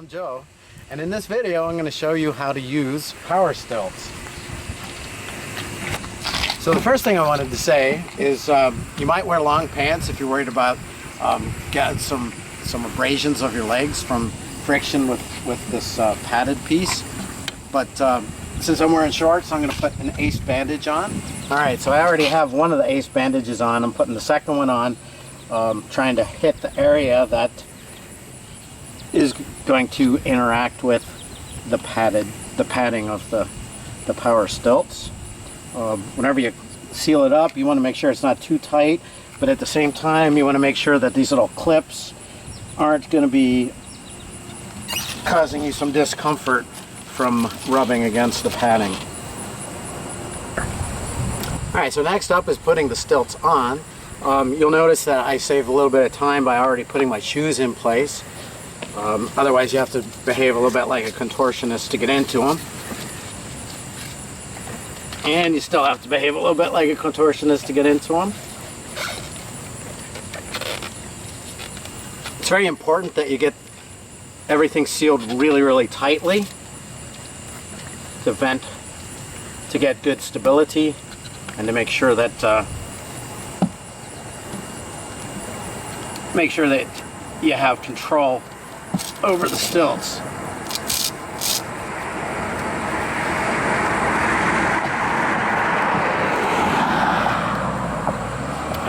I'm Joe, and in this video I'm going to show you how to use power stilts. So the first thing I wanted to say is you might wear long pants if you're worried about getting some abrasions of your legs from friction with this padded piece. But since I'm wearing shorts, I'm going to put an ACE bandage on. Alright, so I already have one of the ACE bandages on. I'm putting the second one on, trying to hit the area that is going to interact with the padding of the power stilts. Whenever you seal it up, you want to make sure it's not too tight, but at the same time you want to make sure that these little clips aren't going to be causing you some discomfort from rubbing against the padding. Alright, so next up is putting the stilts on. You'll notice that I save a little bit of time by already putting my shoes in place. Otherwise you have to behave a little bit like a contortionist to get into them. And you still have to behave a little bit like a contortionist to get into them. It's very important that you get everything sealed really tightly to get good stability and to make sure that you have control over the stilts.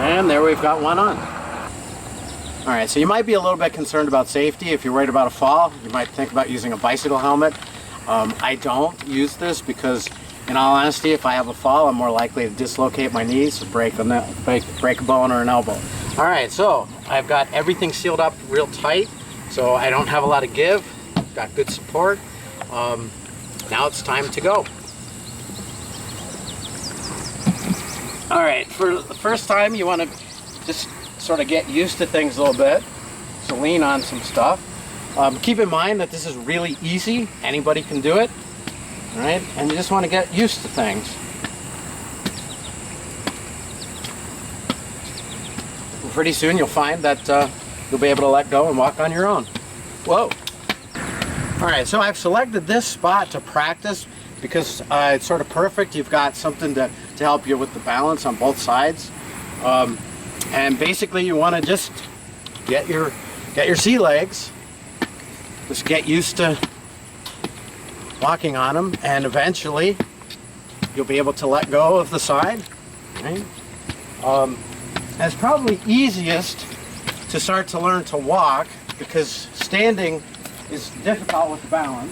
And there we've got one on. Alright, so you might be a little bit concerned about safety. If you're worried about a fall, you might think about using a bicycle helmet. I don't use this because, in all honesty, if I have a fall, I'm more likely to dislocate my knees or break a bone or an elbow. Alright, so I've got everything sealed up real tight, so I don't have a lot of give. Got good support. Now it's time to go. Alright, for the first time you want to just sort of get used to things a little bit. So lean on some stuff. Keep in mind that this is really easy. Anybody can do it. Alright, and you just want to get used to things. Pretty soon you'll find that you'll be able to let go and walk on your own. Whoa! Alright, so I've selected this spot to practice because it's sort of perfect. You've got something to help you with the balance on both sides. And basically you want to just get your sea legs, just get used to walking on them, and eventually you'll be able to let go of the side. Right? And it's probably easiest to start to learn to walk because standing is difficult with the balance.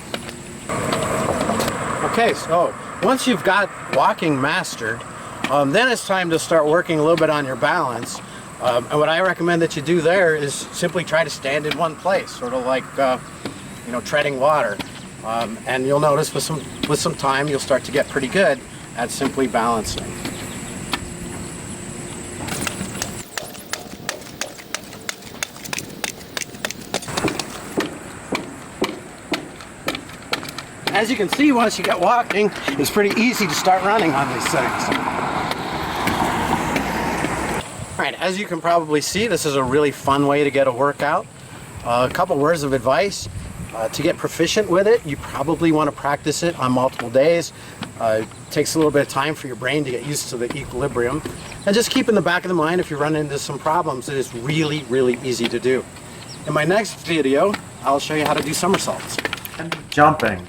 Okay, so once you've got walking mastered, then it's time to start working a little bit on your balance. And what I recommend that you do there is simply try to stand in one place, sort of like treading water. And you'll notice with some time you'll start to get pretty good at simply balancing. As you can see, once you get walking, it's pretty easy to start running on these things. Alright, as you can probably see, this is a really fun way to get a workout. A couple words of advice. To get proficient with it, you probably want to practice it on multiple days. It takes a little bit of time for your brain to get used to the equilibrium. And just keep in the back of the mind, if you run into some problems, it is really easy to do. In my next video, I'll show you how to do somersaults. And jumping.